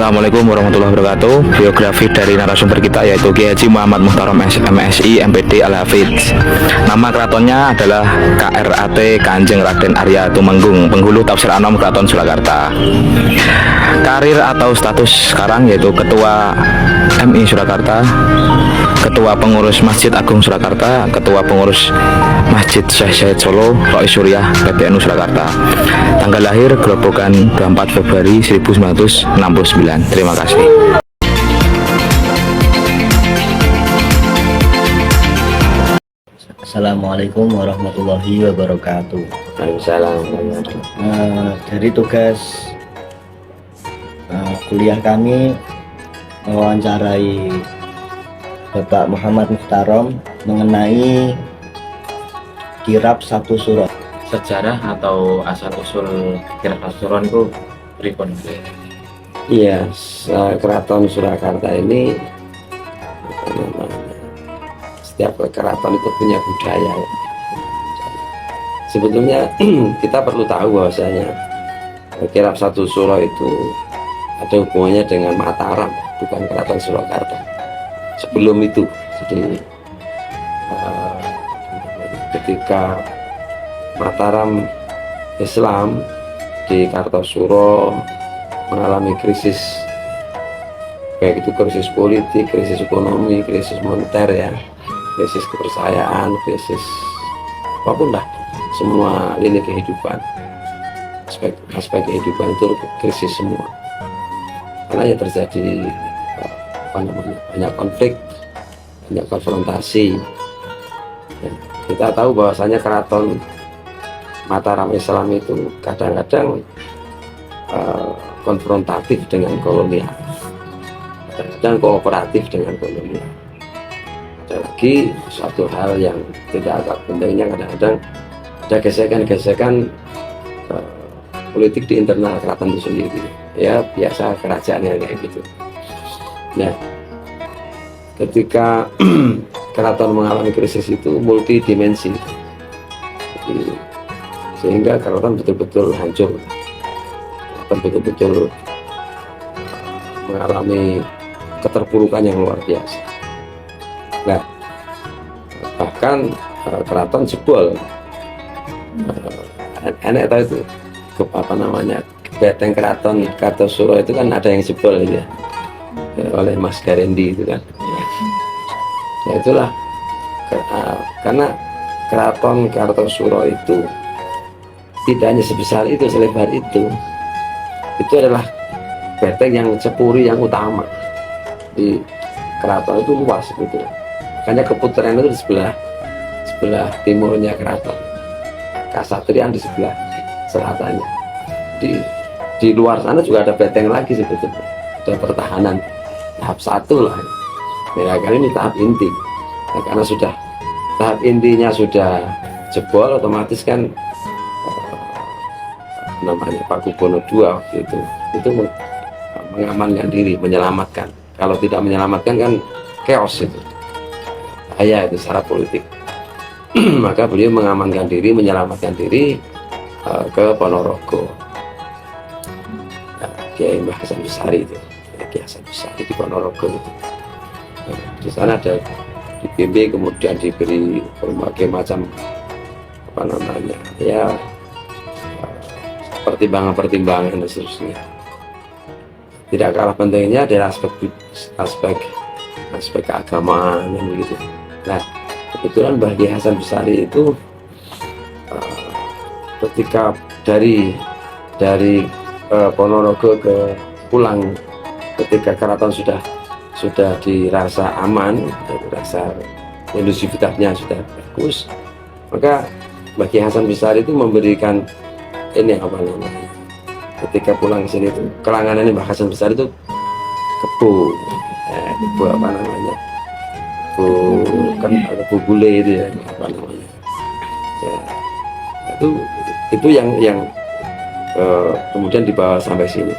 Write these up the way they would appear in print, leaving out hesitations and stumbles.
Assalamualaikum warahmatullahi wabarakatuh. Biografi dari narasumber kita yaitu Kiai Haji Muhammad Muhtarom MSI MPD Al-Hafidz. Nama keratonnya adalah KRAT Kanjeng Raden Arya Tumenggung, penghulu Tafsir Anom Keraton Surakarta. Karir atau status sekarang yaitu Ketua MI Surakarta, Ketua Pengurus Masjid Agung Surakarta, Ketua Pengurus Masjid Syekh Syahid Solo, Rois Suriah PBNU Surakarta. Tanggal lahir Grobogan 24 Februari 1969. Terima kasih. Assalamualaikum warahmatullahi wabarakatuh. Waalaikumsalam. Dari tugas kuliah kami mewawancarai Bapak Muhammad Muhtarom mengenai kirab satu surat. Sejarah atau asal usul kirab satu surat itu pripun? Iya, Keraton Surakarta ini setiap keraton itu punya budaya. Sebetulnya kita perlu tahu bahwasanya kirab satu suro itu ada hubungannya dengan Mataram, bukan Keraton Surakarta. Sebelum itu, jadi ketika Mataram Islam di Kartosuro mengalami krisis, baik itu krisis politik, krisis ekonomi, krisis moneter ya, krisis kepercayaan, krisis apapun lah, semua lini kehidupan, aspek kehidupan itu krisis semua. Karena ya terjadi banyak konflik, banyak konfrontasi. Ya, kita tahu bahwasanya keraton Mataram Islam itu kadang-kadang konfrontatif dengan kolonial, kadang kooperatif dengan kolonial. Ada lagi suatu hal yang tidak agak pentingnya, kadang-kadang ada gesekan-gesekan politik di internal keraton itu sendiri. Ya biasa kerajaan yang kayak gitu. Nah, ketika keraton mengalami krisis itu multidimensi, sehingga keraton betul-betul hancur, keraton betul-betul mengalami keterpurukan yang luar biasa. Nah, bahkan keraton jebol, enak tahu itu apa namanya, beteng keraton Kartosuro itu kan ada yang jebol ya, oleh Mas Garendi itu kan. Ya itulah karena keraton Kartosuro itu tidak hanya sebesar itu, selebar itu adalah beteng yang cepuri yang utama di keraton itu, luas gitu. Makanya Keputaran itu di sebelah timurnya keraton, Kasatrian di sebelah selatannya. Di luar sana juga ada beteng lagi sebetulnya, ada pertahanan tahap 1 lah. Ya kali ini tahap inti. Nah, karena sudah tahap intinya sudah jebol, otomatis kan namanya Pakubono II waktu itu mengamankan diri, menyelamatkan. Kalau tidak menyelamatkan kan chaos itu, bahaya itu secara politik. Maka beliau mengamankan diri, menyelamatkan diri ke Ponorogo. Kiai Mbah Hasan Besari itu, Kiai Hasan Besari di Ponorogo itu. Di sana ada dibimbing, kemudian diberi berbagai macam apa namanya ya, pertimbangan-pertimbangan dan seterusnya. Tidak kalah pentingnya adalah aspek keagamaan dan begitu. Nah, kebetulan Mbah Kiai Hasan Besari itu ketika dari Ponorogo ke pulang, ketika keraton sudah dirasa aman, dirasa inklusivitasnya sudah bagus, maka Mbah Kiai Hasan Besari itu memberikan ini apa namanya, ketika pulang ke sini itu kelanganannya Mbah Hasan Besari itu kebu apa namanya, kebu bule itu ya, apa namanya ya, itu yang kemudian dibawa sampai sini.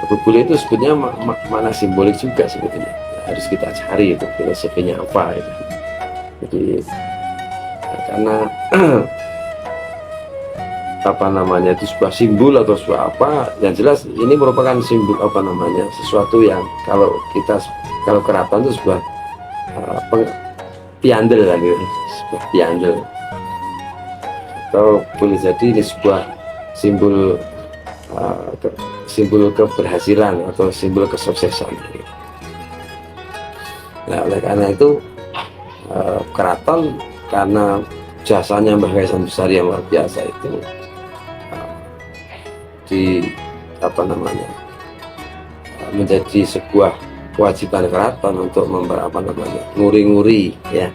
Kebu bule itu sebetulnya mana simbolik juga sebetulnya, harus kita cari itu filosofinya apa itu. Jadi karena apa namanya itu sebuah simbol atau sebuah apa, yang jelas ini merupakan simbol apa namanya sesuatu yang kalau keraton itu sebuah piandel kan gitu, sebuah piandel, atau boleh jadi ini sebuah simbol simbol keberhasilan atau simbol kesuksesan. Nah, oleh karena itu keraton karena jasanya Mbah Kaisang Besar yang luar biasa itu di apa namanya menjadi sebuah kewajiban keraton untuk nguri-nguri ya.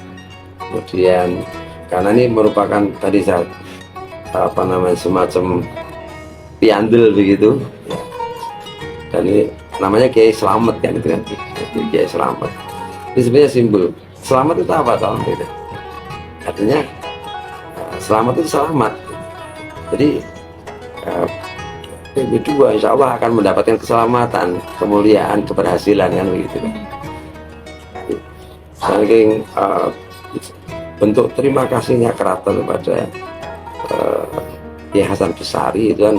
Kemudian karena ini merupakan tadi saya apa namanya semacam piandel begitu ya. Dan ini namanya Kiai Slamet kan itu kan, Kiai Slamet. Ini sebenarnya simbol selamat itu apa tahun itu? Artinya selamat itu selamat. Jadi kedua insya Allah akan mendapatkan keselamatan, kemuliaan, keberhasilan kan begitu kan. Saking bentuk terima kasihnya keraton kepada Kiai Hasan Besari itu kan,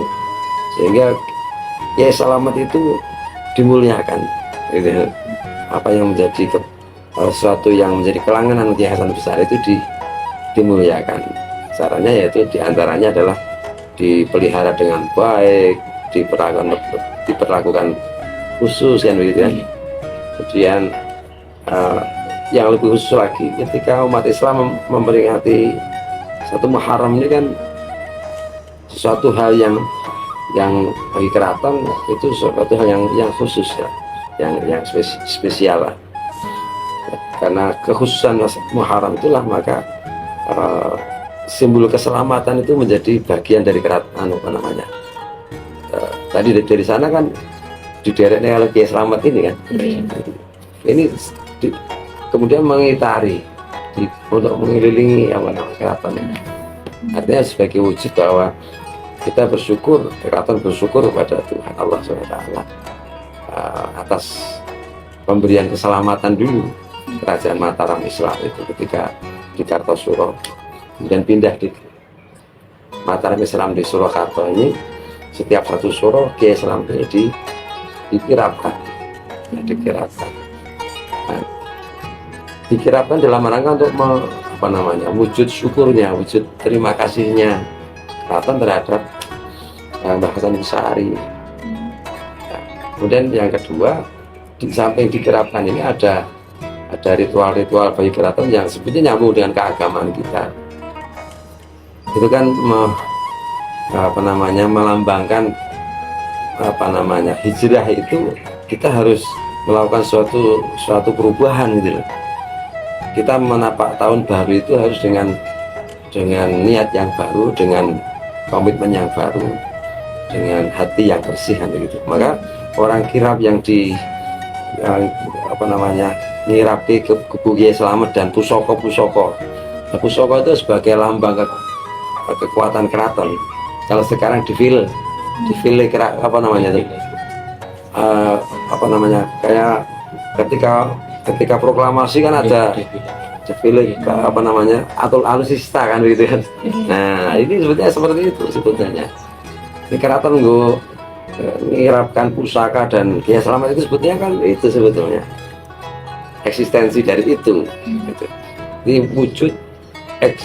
sehingga Kiai Selamat itu dimuliakan gitu. Apa yang menjadi sesuatu yang menjadi kelangenan Kiai Hasan Besari itu dimuliakan. Caranya yaitu diantaranya adalah dipelihara dengan baik, diperlakukan khusus kan begitu kan. Kemudian yang lebih khusus lagi ketika umat Islam memperingati satu Muharram ini kan sesuatu hal yang bagi keraton itu sesuatu hal yang khusus ya, yang spesial lah. Karena kekhususan Muharram itulah maka simbol keselamatan itu menjadi bagian dari keraton apa namanya. Tadi dari sana kan didereknya oleh Kiai Slamet ini kan. Ini kemudian mengitari untuk mengelilingi apa namanya keraton ini. Artinya sebagai wujud bahwa kita bersyukur, keraton bersyukur kepada Tuhan Allah SWT atas pemberian keselamatan dulu kerajaan Mataram Islam itu ketika di Kartosuro, kemudian pindah di Mataram Islam di Surakarta ini. Setiap satu suro Kiai Islam ini dikirapkan, dikirapkan dalam rangka untuk wujud syukurnya, wujud terima kasihnya keraton terhadap Mbah Hasan Besari. Kemudian yang kedua, di samping dikirapkan ini ada ritual-ritual bagi keraton yang sebetulnya nyambung dengan keagamaan kita. Itu kan melambangkan hijrah itu kita harus melakukan suatu perubahan gitu loh. Kita menapak tahun baru itu harus dengan niat yang baru, dengan komitmen yang baru, dengan hati yang bersih kan begitu. Maka orang kirap yang nyirapi ke Kiai Slamet dan pusoko itu sebagai lambang kekuatan keraton. Kalau sekarang kayak ketika proklamasi kan ada defile atau alusista kan begitu kan. Nah ini sebetulnya seperti itu sebetulnya. Ini keraton mengirapkan pusaka dan Kiai Slamet itu sebetulnya kan itu sebetulnya eksistensi dari itu. Gitu. Ini wujud kayak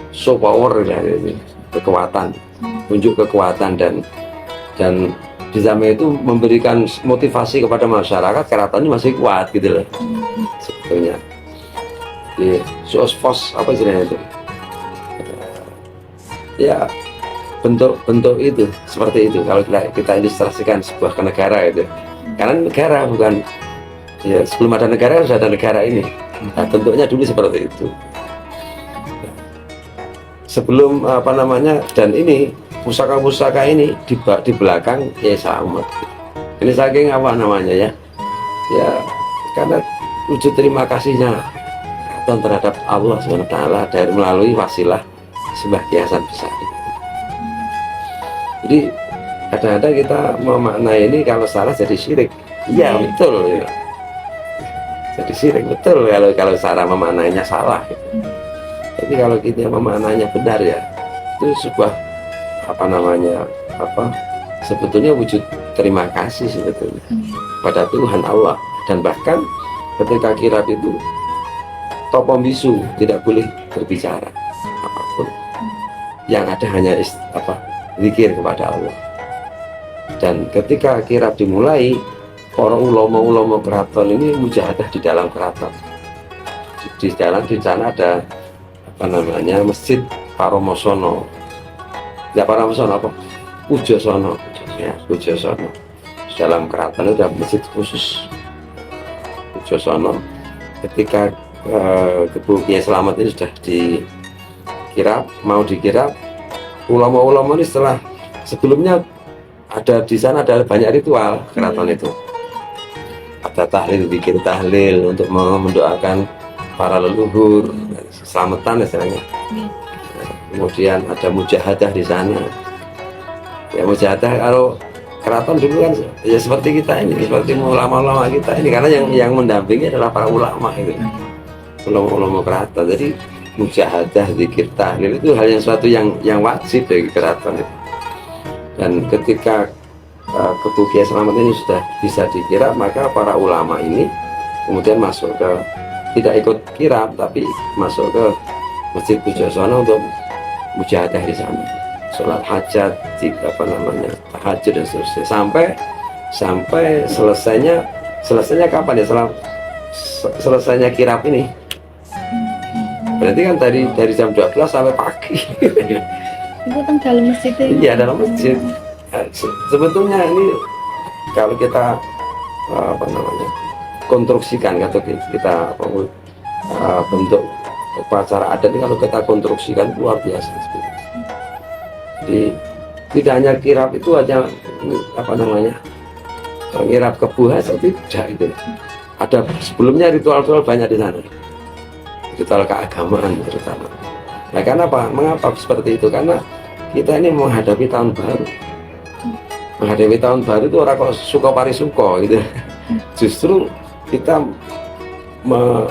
show power ya, kekuatan, unjuk kekuatan dan di zaman itu memberikan motivasi kepada masyarakat keraton ini masih kuat gitu loh sebetulnya. Di suospos apa istilahnya itu ya, bentuk itu seperti itu kalau kita ilustrasikan sebuah negara itu, karena negara bukan ya, sebelum ada negara sudah ada negara ini. Nah, bentuknya dulu seperti itu. Sebelum dan ini pusaka-pusaka ini di belakang Kiai Slamet. Ini saking ya karena wujud terima kasihnya terhadap Allah SWT dari melalui wasilah Mbah Kiai Hasan Besari. Jadi kadang-kadang kita memaknai ini kalau salah jadi syirik. Iya betul ya. Jadi syirik betul kalau cara memaknainya salah gitu. Tapi kalau kita memaknainya benar ya, itu sebuah apa namanya, apa sebetulnya wujud terima kasih sebetulnya pada Tuhan Allah. Dan bahkan ketika kirap itu topo bisu, tidak boleh berbicara apapun, yang ada hanya zikir kepada Allah. Dan ketika kirap dimulai, para ulama-ulama keraton ini mujahadah di dalam keraton. Di sana ada apa namanya, Masjid Paromosono. Ya Paromosono apa? Pujosono. Ya, Pujosono. Di dalam keraton itu ada masjid khusus Pujosono. Ketika Gebu Kiai Slamet ini sudah dikirap, mau dikirap, ulama-ulama ini setelah sebelumnya ada di sana ada banyak ritual keraton itu. Ada tahlil, zikir tahlil untuk mendoakan para leluhur, selamatan istilahnya. Kemudian ada mujahadah di sana. Ya mujahadah kalau keraton dulu kan ya seperti kita ini, seperti ulama-ulama kita ini, karena yang mendampingi adalah para ulama itu, ulama-ulama keraton. Jadi mujahadah, zikir tahlil itu hal yang suatu yang wajib bagi keraton itu. Dan ketika Gebu Kiai Slamet ini sudah bisa dikirap, maka para ulama ini kemudian masuk ke, tidak ikut kirap tapi masuk ke Masjid Pujosono untuk mujahadah di sana, sholat hajat, apa namanya, tahajud dan seterusnya, sampai selesainya kapan ya, selesainya kirap ini berarti kan dari jam 12 sampai pagi. Itu kan dalam masjid itu. Iya, dalam masjid. Sebetulnya ini kalau kita apa namanya, konstruksikan, atau kita bentuk upacara adat ini kalau kita konstruksikan luar biasa. Jadi tidak hanya kirap itu aja, apa namanya, kirap kebuah saja tidak itu. Ada sebelumnya ritual-ritual banyak di sana. Ritual keagamaan terutama. Nah, karena apa? Mengapa seperti itu? Karena kita ini menghadapi tahun baru. Menghadapi tahun baru itu orang kok suka parisuka gitu. Justru kita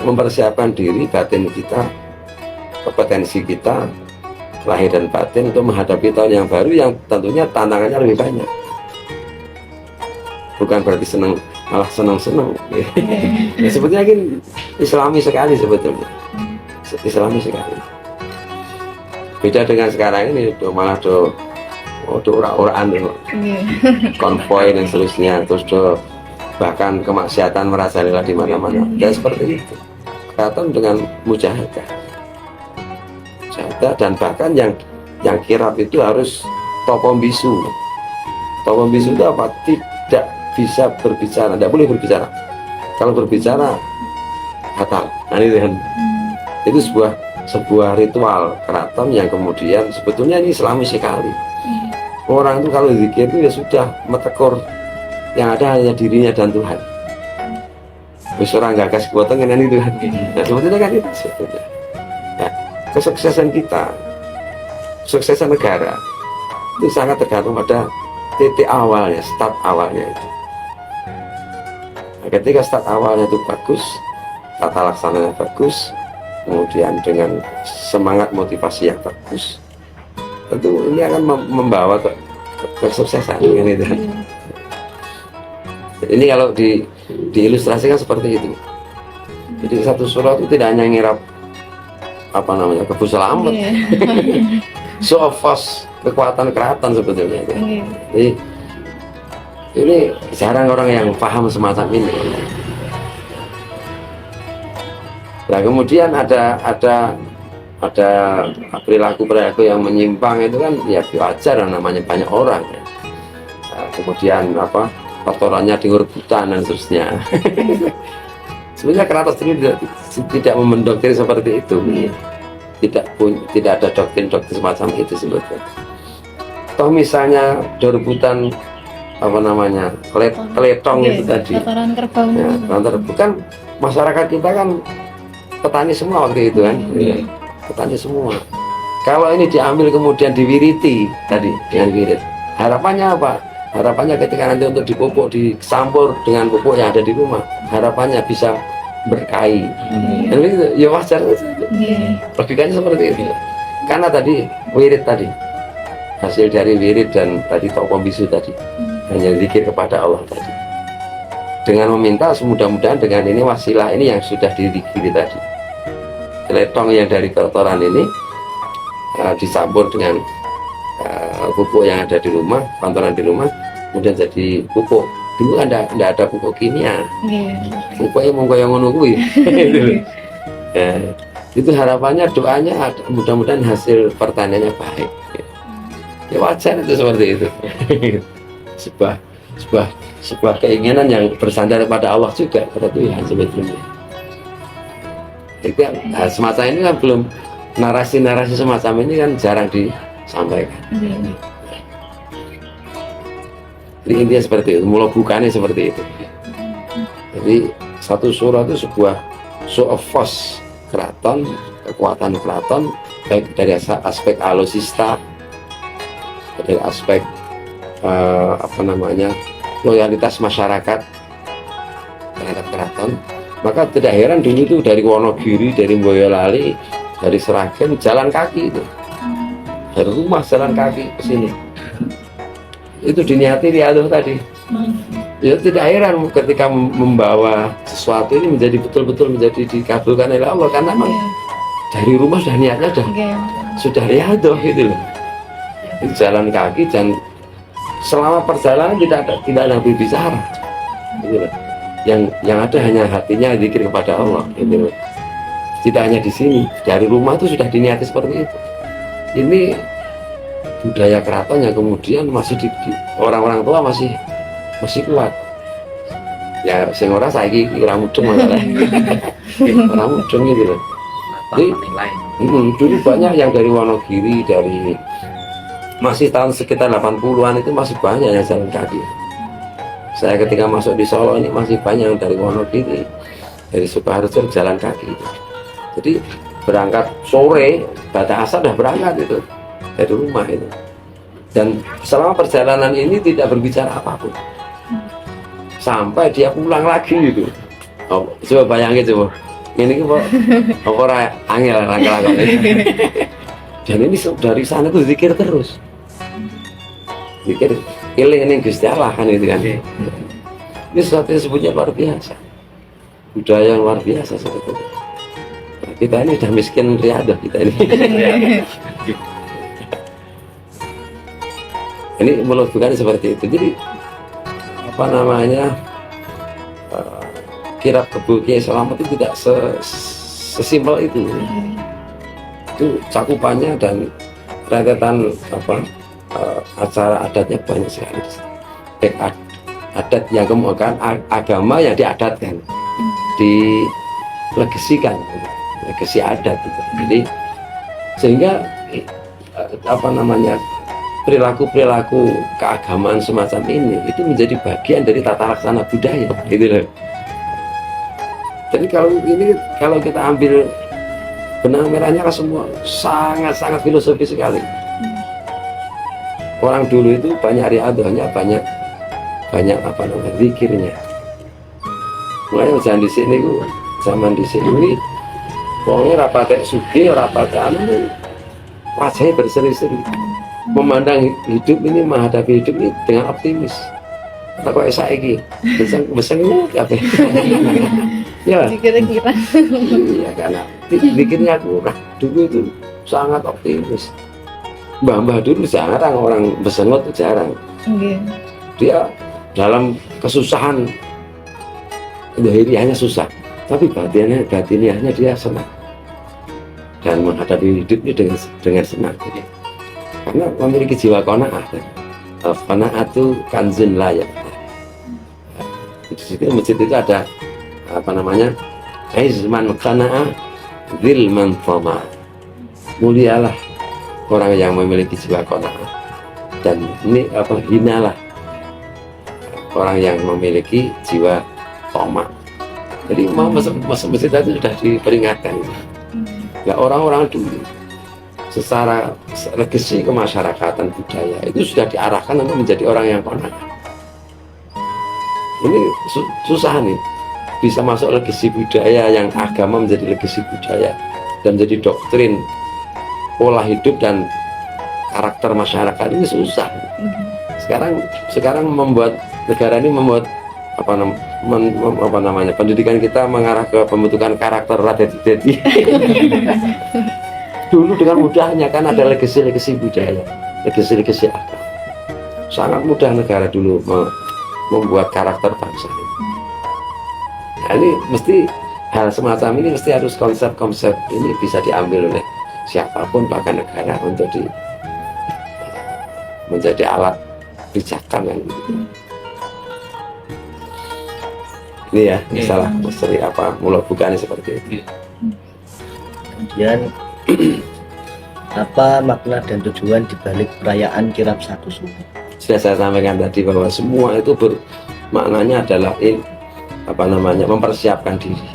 mempersiapkan diri, batin kita, kompetensi kita, lahir dan batin untuk menghadapi tahun yang baru yang tentunya tantangannya lebih banyak. Bukan berarti malah senang-senang. Ya, sebetulnya kan Islami sekali sebetulnya. Islami sekali. Beda dengan sekarang ini malah orang-orang konvoy dan seterusnya, terus bahkan kemaksiatan merajalela di mana-mana. Dan seperti itu keraton dengan mujahadah, dan bahkan yang kirap itu harus topo bisu. Topo bisu itu apa? Tidak bisa berbicara, tidak boleh berbicara. Kalau berbicara batal. Nah, itu kan itu sebuah ritual keraton yang kemudian sebetulnya ini Islami sekali. Orang itu kalau zikir itu ya sudah metekur, yang ada hanya dirinya dan Tuhan. Wis ora gagas kuwatan kan itu kan. Nah, sebetulnya kan itu sebetulnya. Nah, kesuksesan kita, kesuksesan negara itu sangat tergantung pada titik awalnya, start awalnya itu. Nah, ketika start awalnya itu bagus, tata laksananya bagus, kemudian dengan semangat motivasi yang bagus, tentu ini akan membawa ke kesuksesan gitu. Ini kalau diilustrasikan seperti itu. Jadi satu surah itu tidak hanya ngirap apa namanya Gebu Slamet, show of force, kekuatan keraton sebetulnya itu. Jadi ini jarang orang yang paham semacam ini. Nah, kemudian ada perilaku yang menyimpang itu kan ya wajar, namanya banyak orang ya. Nah, kemudian kotorannya di rebutan dan seterusnya. Sebenarnya keraton sendiri tidak mendoktrin seperti itu. Tidak ada doktrin semacam itu sebetulnya. Toh misalnya rebutan keletong itu tadi. Kotoran kerbau. Ya, bukan masyarakat kita kan petani semua waktu itu kan, petani semua. Kalau ini diambil kemudian diwiriti tadi dengan wirid, harapannya apa? Harapannya ketika nanti untuk dipupuk, dicampur dengan pupuk yang ada di rumah, harapannya bisa berkahi. Dan itu ya wajar, logikanya seperti itu. Karena tadi wirid tadi, hasil dari wirid dan tadi toko bisu tadi, hanya zikir kepada Allah tadi. Dengan meminta semudah-mudahan dengan ini wasilah ini yang sudah dizikiri tadi. Letong yang dari kotoran ini dicampur dengan pupuk yang ada di rumah, pantulan di rumah, kemudian jadi pupuk. Dulu kan tidak ada pupuk kimia, pupuknya mau goyang menunggui. Itu harapannya, doanya mudah-mudahan hasil pertaniannya baik. Ya wajar itu seperti itu. sebuah keinginan yang bersandar pada Allah juga, pada Tuhan sebetulnya. Itu semacam ini kan belum, narasi-narasi semacam ini kan jarang disampaikan. Jadi intinya seperti itu, mula bukannya seperti itu. Jadi satu surah itu sebuah show of force keraton, kekuatan keraton, baik dari aspek alusista, dari aspek loyalitas masyarakat terhadap keraton. Maka tidak heran dulu itu dari Wonogiri, dari Boyolali, dari Seragen jalan kaki itu, dari rumah jalan kaki ke sini. Itu diniati riadoh tadi. Ya tidak heran ketika membawa sesuatu ini menjadi betul-betul menjadi dikabulkan oleh Allah, karena memang dari rumah sudah niatnya sudah riadoh gitu loh. Itu jalan kaki dan selama perjalanan tidak ada berbicara gitu loh. Yang ada hanya hatinya zikir kepada Allah gitu loh. Tidak hanya di sini, dari rumah itu sudah diniati seperti itu. Ini budaya keraton yang kemudian masih orang-orang tua masih kuat. Ya sing ora saiki ora mudeng malah. Ora mudeng gitu loh. Jadi dulu banyak yang dari Wonogiri, dari masih tahun sekitar 80-an itu masih banyak yang jalan kaki. Saya ketika masuk di Solo ini masih banyak yang dari Wonogiri, dari Sukoharjo jalan kaki. Jadi berangkat sore, pada asar udah berangkat itu dari rumah itu. Dan selama perjalanan ini tidak berbicara apapun sampai dia pulang lagi gitu. Coba bayangin coba, ini apa angel langkah-langkah ini. Dan ini dari sana tuh zikir terus, zikir iling ini Gusti Allah kan itu kan. Ini sesuatu yang sebutnya luar biasa, budaya yang luar biasa sebetulnya. Kita ini sudah miskin riadah kita ini. Ini bukan seperti itu. Jadi apa namanya, kirab kebul Kiai Selamat itu tidak sesimpel itu. Itu cakupannya dan rentetan acara adatnya banyak sekali. Adat yang kemudian agama yang diadatkan, dilegasikan, legasi adat itu. Jadi sehingga apa namanya, perilaku keagamaan semacam ini itu menjadi bagian dari tata laksana budaya gitu loh. Jadi kalau kita ambil benang merahnya kan semua sangat filosofis sekali. Orang dulu itu banyak riadohnya, banyak apa namanya, zikirnya. Mulai zaman di sini wongnya rapatek sugih, rapatek anu, wajahnya berseri-seri, memandang hidup ini, menghadapi hidup ini dengan optimis. Tak kok saiki beseng apa? Ya. Kira-kira. Iya, karena bikinnya kurang. Dulu itu sangat optimis. Mbah-mbah dulu jarang orang besengot, jarang. Dia dalam kesusahan, lahiriahnya susah, tapi batiniahnya dia senang dan menghadapi hidup ini dengan senang. Karena memiliki jiwa qanaah. Qanaah itu kanzun layak. Di situ masjid itu ada apa namanya, izman qanaah zilman thama. Mulialah orang yang memiliki jiwa qanaah, dan ini apa, hinalah orang yang memiliki jiwa thama. Jadi mau masjid itu sudah diperingatkan. Ya, orang-orang dulu secara legasi kemasyarakatan budaya itu sudah diarahkan untuk menjadi orang yang qanaah. Ini susah nih. bisa masuk legasi budaya, yang agama menjadi legasi budaya dan menjadi doktrin pola hidup dan karakter masyarakat ini susah. Sekarang membuat negara ini membuat apa namanya pendidikan kita mengarah ke pembentukan karakter radeti. Dulu dengan mudahnya kan ada legasi budaya, legasi agama. Sangat mudah negara dulu membuat karakter bangsa. Nah, ini mesti hal semacam ini mesti harus konsep-konsep ini bisa diambil oleh siapapun, bahkan negara, untuk menjadi alat pijakan kan. Ini ya masalah misteri apa mulai bukannya seperti itu. Kemudian apa makna dan tujuan dibalik perayaan kirap satu suro? Sudah saya sampaikan tadi bahwa semua itu maknanya adalah mempersiapkan diri.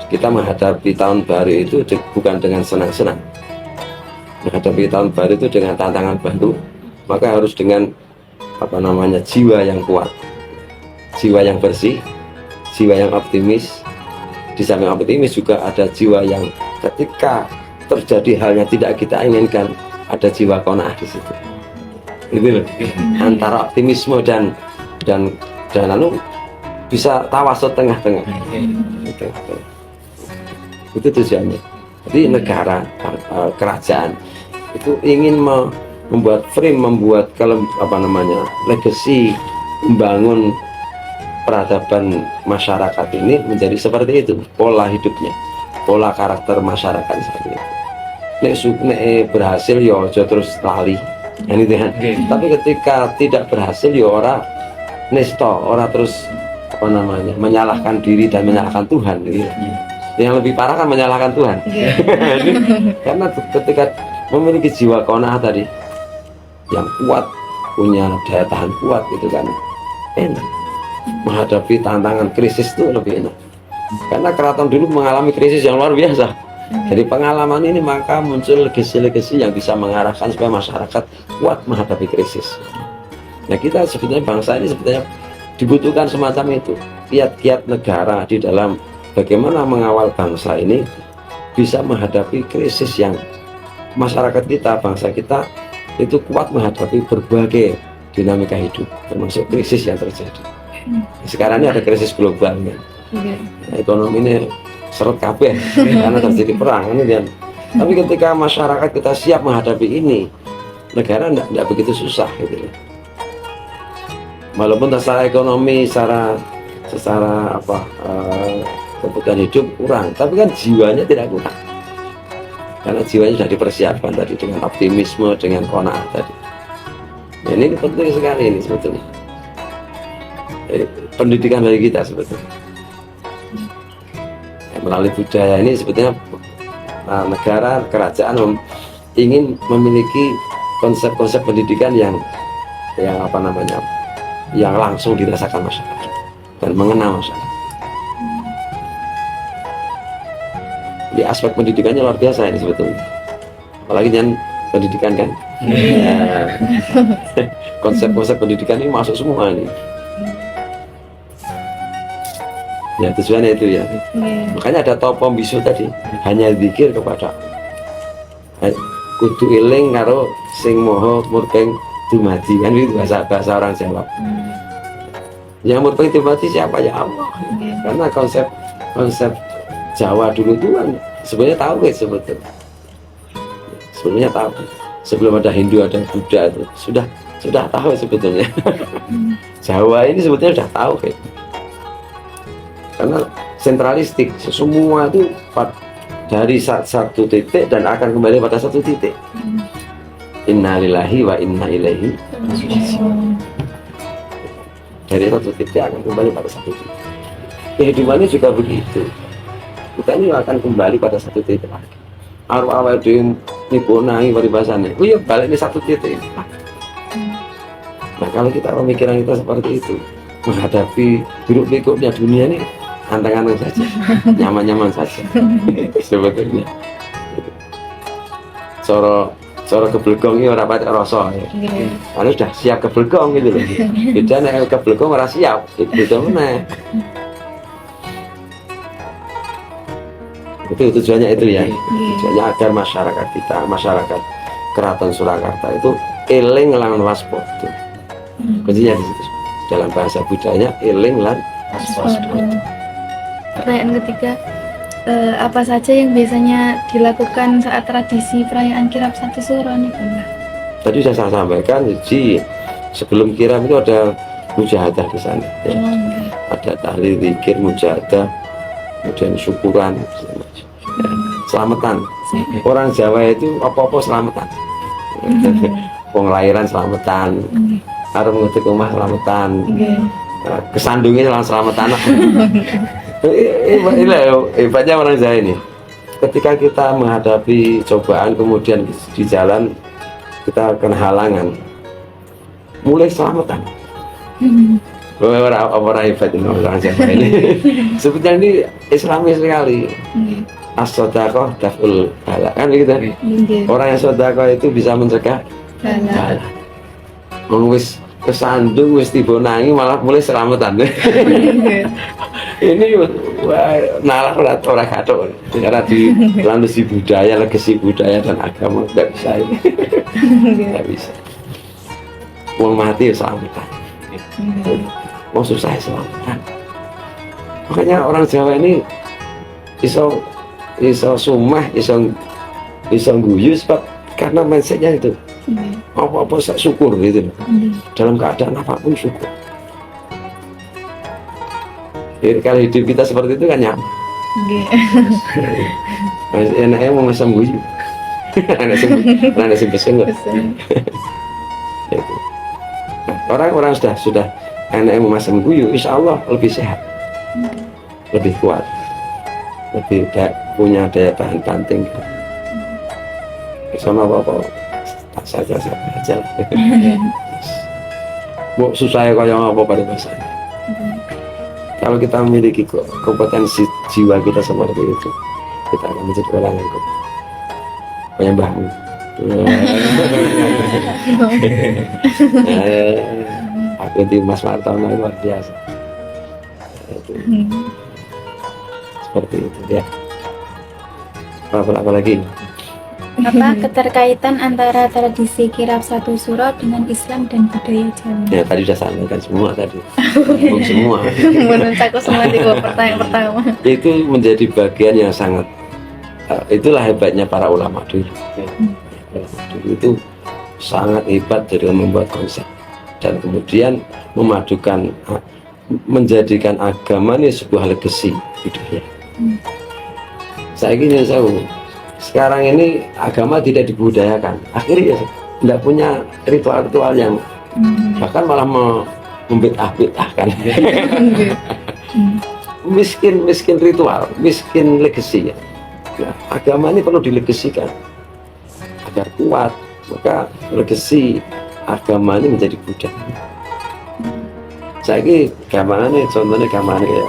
Kita menghadapi tahun baru itu bukan dengan senang-senang. Menghadapi tahun baru itu dengan tantangan baru, maka harus dengan jiwa yang kuat, jiwa yang bersih, jiwa yang optimis. Di samping optimis juga ada jiwa yang ketika terjadi hal yang tidak kita inginkan, ada jiwa qanaah di situ. Itu loh. Antara optimisme dan lalu bisa tawasud tengah-tengah. Itu tujuannya. Jadi negara, kerajaan itu ingin membuat frame, membuat legacy, membangun peradaban masyarakat ini menjadi seperti itu, pola hidupnya, pola karakter masyarakat seperti itu. Nek berhasil ya aja terus lali. Ini kan. Tapi ketika tidak berhasil ya ora terus menyalahkan diri dan menyalahkan Tuhan gitu. Yang lebih parah kan menyalahkan Tuhan. Karena ketika memiliki jiwa qanaah tadi yang kuat, punya daya tahan kuat gitu kan, enak menghadapi tantangan krisis itu lebih enak. Karena keraton dulu mengalami krisis yang luar biasa. Dari pengalaman ini maka muncul legasi-legasi yang bisa mengarahkan supaya masyarakat kuat menghadapi krisis. Nah, kita sebetulnya bangsa ini sebetulnya dibutuhkan semacam itu, kiat-kiat negara di dalam bagaimana mengawal bangsa ini bisa menghadapi krisis yang masyarakat kita, bangsa kita itu kuat menghadapi berbagai dinamika hidup, termasuk krisis yang terjadi. Sekarang ini ada krisis global kan. Nah, ekonomi ini seret kabeh karena terjadi perang ini kan. Tapi ketika masyarakat kita siap menghadapi ini, negara tidak begitu susah gitu. Walaupun secara ekonomi, secara kebutuhan hidup kurang, tapi kan jiwanya tidak kurang. Karena jiwanya sudah dipersiapkan tadi dengan optimisme, dengan qanaah tadi. Nah, ini penting sekali ini sebetulnya. Pendidikan bagi kita sebetulnya. Melalui budaya ini sebetulnya negara, kerajaan ingin memiliki konsep-konsep pendidikan yang langsung dirasakan masyarakat dan mengenal masyarakat. Di aspek pendidikannya luar biasa ini sebetulnya, apalagi dengan pendidikan kan. Konsep-konsep pendidikan ini masuk semua ini. Ya tujuannya itu ya. Makanya ada topom bisu tadi, hanya zikir kepada kudu eling karo sing moho murpeng dumadi, kan itu bahasa orang Jawa. Yang murpeng dumadi siapa? Ya Allah. Karena konsep Jawa dulu itu kan sebenarnya tauhid sebetulnya tahu. Sebelum ada Hindu, ada Buddha itu sudah tahu sebetulnya. Jawa ini sebetulnya sudah tauhid. Karena sentralistik, semua itu dari satu titik dan akan kembali pada satu titik. Innalillahi wa inna ilaihi raji'un. Dari satu titik akan kembali pada satu titik. Kehidupannya juga begitu. Kita ini akan kembali pada satu titik lagi. Arwah awal nibonangi paribasannya. Oh iya, balik ini satu titik. Nah, kalau kita pemikiran kita seperti itu, menghadapi hiruk pikuknya dunia ini anteng-anteng saja, nyaman-nyaman saja. Sebetulnya coro kebelgong ini orang pakai rasa ya. Karena sudah siap kebelgong gitu loh. Beda nek kebelgong ora siap gitu meneh. Itu tujuannya itu ya. Nggih. Tujuannya agar masyarakat kita, masyarakat Keraton Surakarta itu eling lan waspada. Kuncinya di situ. Dalam bahasa budaya eling lan waspada. Pertanyaan ketiga, apa saja yang biasanya dilakukan saat tradisi perayaan kirap satu suro nih Bunda? Tadi sudah saya sampaikan, jadi sebelum kirap itu ada mujahadah di sana. Ya. Ada tahlil, zikir, mujahadah, kemudian syukuran, ya. Selamatan. Orang Jawa itu apa-apa selamatan. Pengelahiran selamatan, arep ngetik omah selamatan, kesandungnya selamatan. Ini hebatnya orang Jawa ini. Ketika kita menghadapi cobaan, kemudian di jalan kita kena halangan, mulai selamatan. Orang hebat ini orang Jawa ini. Sebetulnya ini Islami sekali. As-sodaqah daf'ul bala, kan gitu. Orang yang sodaqah itu bisa mencegah bala. Wis kesandung, wis tiba nangi malah mulai selamatan. Ini wah, nalar orang kado karena di landasan budaya, legasi budaya dan agama nggak bisa ini. Nggak bisa. Wong mati ya selamatan. Wong susah ya selamatan. Makanya orang Jawa ini iso sumah, iso guyu sebab karena mindsetnya itu apa-apa syukur gitu. Dalam keadaan apapun syukur. Jadi kalau hidup kita seperti itu kan nyaman. Enaknya mau ngasam guyu. Anak sih pesen nggak? Orang-orang sudah enaknya mau ngasam guyu, insya Allah lebih sehat, lebih kuat, lebih punya daya tahan banting. Sama apa-apa tak saja lah. Bu susah ya kalau apa pada bahasanya. Kalau kita memiliki kompetensi jiwa kita seperti itu, kita akan menjadi orang yang kuat. Penyembahmu. Aku di Mas Martono luar biasa. Seperti itu ya. Apa lagi? Apa keterkaitan antara tradisi kirap satu suro dengan Islam dan budaya Jawa? Ya tadi sudah sampaikan semua tadi. Semua. Menurut aku semua di pertanyaan pertama. Itu menjadi bagian yang sangat itulah hebatnya para ulama dulu. Dulu itu sangat hebat dalam membuat konsep dan kemudian memadukan, menjadikan agama ini sebuah legasi budaya. Saya ingin tahu sekarang ini agama tidak dibudayakan, akhirnya tidak punya ritual-ritual yang bahkan malah membid'ah-bid'ahkan. miskin ritual, miskin legasi ya. Nah, agama ini perlu dilegasikan agar kuat, maka legasi agama ini menjadi budaya. Saya ini gamane, contohnya gamane ya,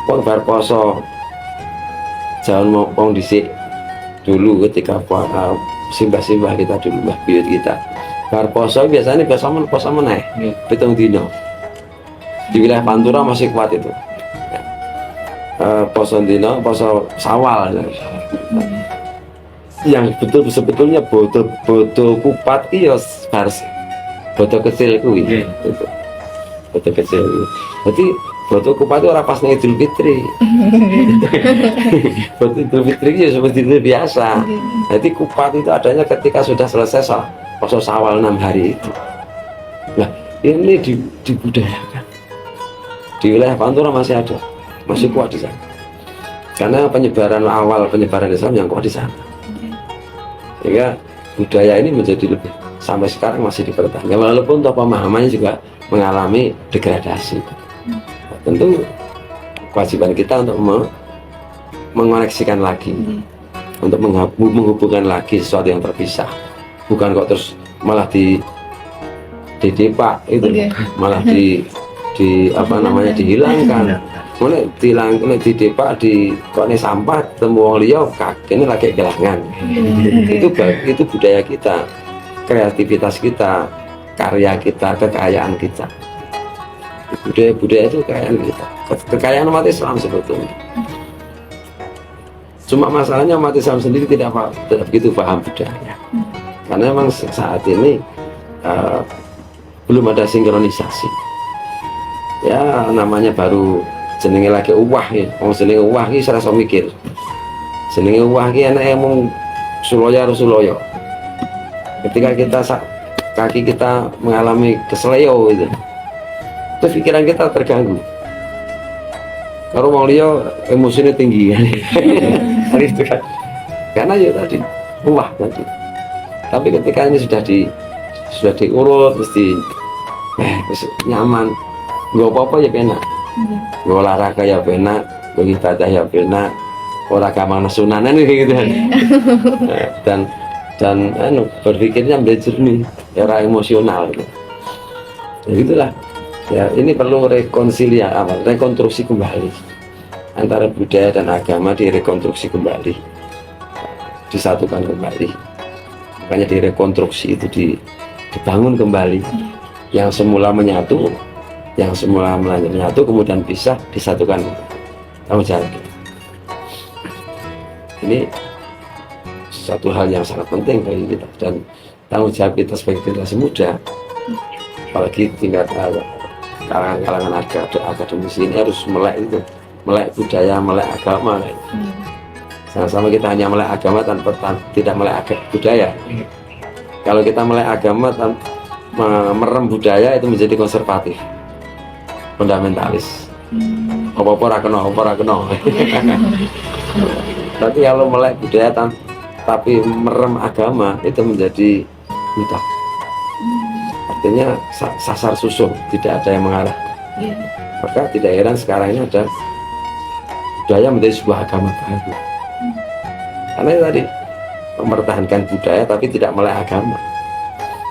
pong bar poso jangan mau pong disik dulu ketika simbah-simbah kita dulu, mbah buyut kita bar poso biasanya poso meneh pitung dino di wilayah Pantura masih kuat itu poso dino, poso sawal yang sebetulnya bodo kupat iya harus bodo kecil kuwi bodo kecil jadi bodo kupat itu orang pas nih Idul Fitri. Bodo Idul Fitri itu seperti itu biasa. Jadi kupat itu adanya ketika sudah selesai poso Sawal 6 hari itu. Nah ini dibudayakan di wilayah Pantura masih ada, masih kuat di sana. Karena penyebaran Islam yang kuat di sana. Sehingga budaya ini menjadi lebih sampai sekarang masih dipertahankan. Walaupun toh pemahamannya juga mengalami degradasi. Tentu kewajiban kita untuk mengoneksikan lagi, untuk menghubungkan lagi sesuatu yang terpisah, bukan kok terus malah di depak itu, malah di apa namanya dihilangkan, mulai di depak di kok ini sampah temu wong liya ini lagi kehilangan. Itu budaya kita, kreativitas kita, karya kita, kekayaan kita. Budaya itu kekayaan kita, kekayaan umat Islam sebetulnya. Cuma masalahnya umat Islam sendiri tidak begitu paham budaya. Karena memang saat ini belum ada sinkronisasi. Ya namanya baru jenenge lagi uwah ya. Wong jenenge uwah iki serasa mikir. Jenenge uwah iki enake mung suloyo harus suloyo. Ketika kita kaki kita mengalami kesleo itu pikiran kita terganggu. Kalau mau lihat emosinya tinggi kan, itu kan. Karena ya tadi uwah tadi. Tapi ketika ini sudah diurut, mesti nyaman. Gak apa-apa ya penak. Gak olahraga ya penak, gak ibadah ya penak. Orang gampang nesunanan gitu kan. Dan berpikirnya menjadi jernih, era emosional gitu. Ya itulah. Ya, ini perlu rekonstruksi kembali antara budaya dan agama, direkonstruksi kembali, disatukan kembali. Makanya direkonstruksi itu dibangun kembali. Yang semula menyatu, kemudian pisah, disatukan. Tanggung jawab. Ini satu hal yang sangat penting bagi kita, dan tanggung jawab kita sebagai generasi muda, apalagi tingkat kalangan akademisi ini harus melek budaya, melek agama. Jangan sampai kita hanya melek agama tanpa tidak melek budaya. Kalau kita melek agama merem budaya, itu menjadi konservatif, fundamentalis. Apa-apa ora kena. Tapi kalau melek budaya tapi merem agama, itu menjadi buta. Artinya sasar susuh, tidak ada yang mengarah. Maka tidak heran sekarang ini ada budaya menjadi sebuah agama baru. Karena tadi mempertahankan budaya tapi tidak melek agama.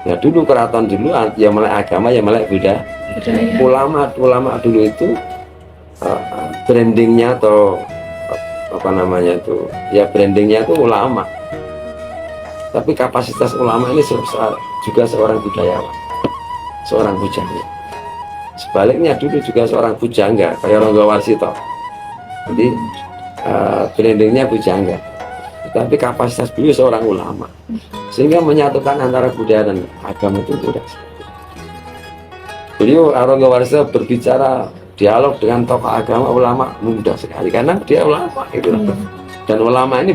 Ya dulu keraton dulu ya melek agama, ya melek budaya. Ulama dulu itu brandingnya atau apa namanya itu, ya brandingnya itu ulama. Tapi kapasitas ulama ini juga seorang budayawan, seorang pujangga. Sebaliknya dulu juga seorang pujangga kayak Ronggo Warsito. Jadi brandingnya pujangga, tapi kapasitas beliau seorang ulama, sehingga menyatukan antara budaya dan agama itu mudah. Beliau Ronggo Warsito berbicara dialog dengan tokoh agama ulama mudah sekali karena dia ulama gitu. Dan ulama ini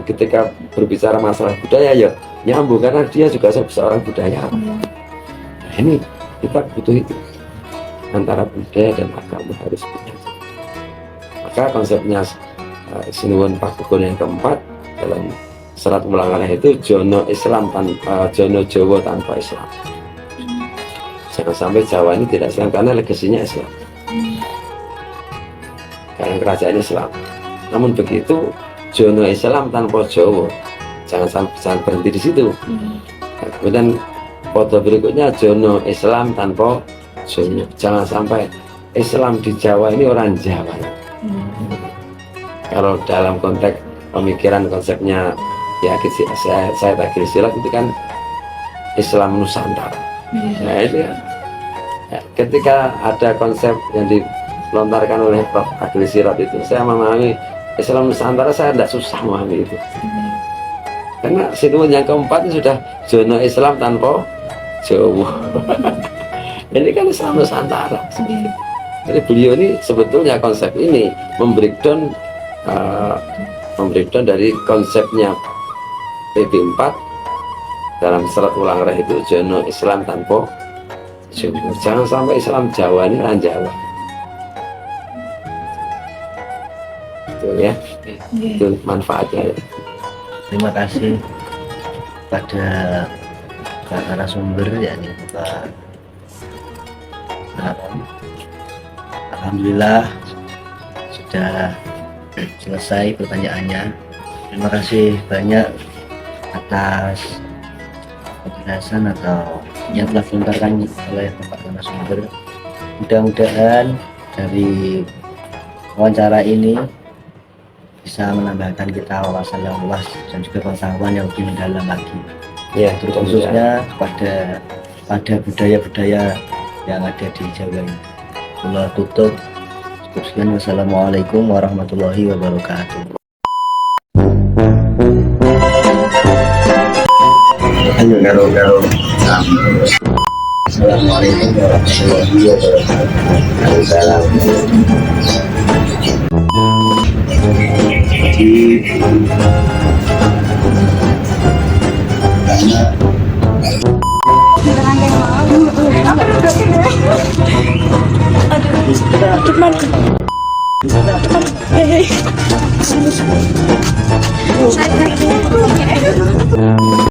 ketika berbicara masalah budaya ya nyambung karena dia juga seorang budayawan. Nah, ini kita butuh itu, antara budaya dan agama harus menyatu. Maka konsepnya Sinuwun Pakubuwono yang keempat dalam serat Mulangarah itu Jono Jawa tanpa Islam. Jangan sampai Jawa ini tidak Islam karena legasinya Islam, karena kerajaan Islam. Namun begitu Jono Islam tanpa Jawa, jangan berhenti di situ. Kemudian foto berikutnya Jono Islam tanpa Jawa, jangan sampai Islam di Jawa ini orang Jawa. Kalau dalam konteks pemikiran konsepnya ya saya Agil Sirot itu kan Islam Nusantara. Nah itu ya. Ketika ada konsep yang dilontarkan oleh Prof. Agil Sirot itu, saya memahami Islam Nusantara, saya tidak susah memahami itu. Karena Sinuwun yang keempat itu sudah Jono Islam tanpa Jawa. Ini kan Islam Nusantara. Jadi beliau ini sebetulnya konsep ini membreakdown dari konsepnya PP4 dalam serat Mulangarah itu Jono Islam tanpa Jawa. Jangan sampai Islam Jawa ini orang Jawa. Betul ya, itu manfaatnya ya. Terima kasih pada Pak narasumber, yakni Pak Haram. Alhamdulillah sudah selesai pertanyaannya. Terima kasih banyak atas penjelasan atau yang telah dilontarkan oleh Bapak narasumber. Mudah-mudahan dari wawancara ini bisa menambahkan kita wawasan yang luas dan juga pengetahuan yang lebih mendalam lagi. Ya, Terus khususnya pada budaya-budaya yang ada di Jawa ini. Tutup. Sekian, wassalamualaikum warahmatullahi wabarakatuh. Assalamualaikum warahmatullahi wabarakatuh. Saya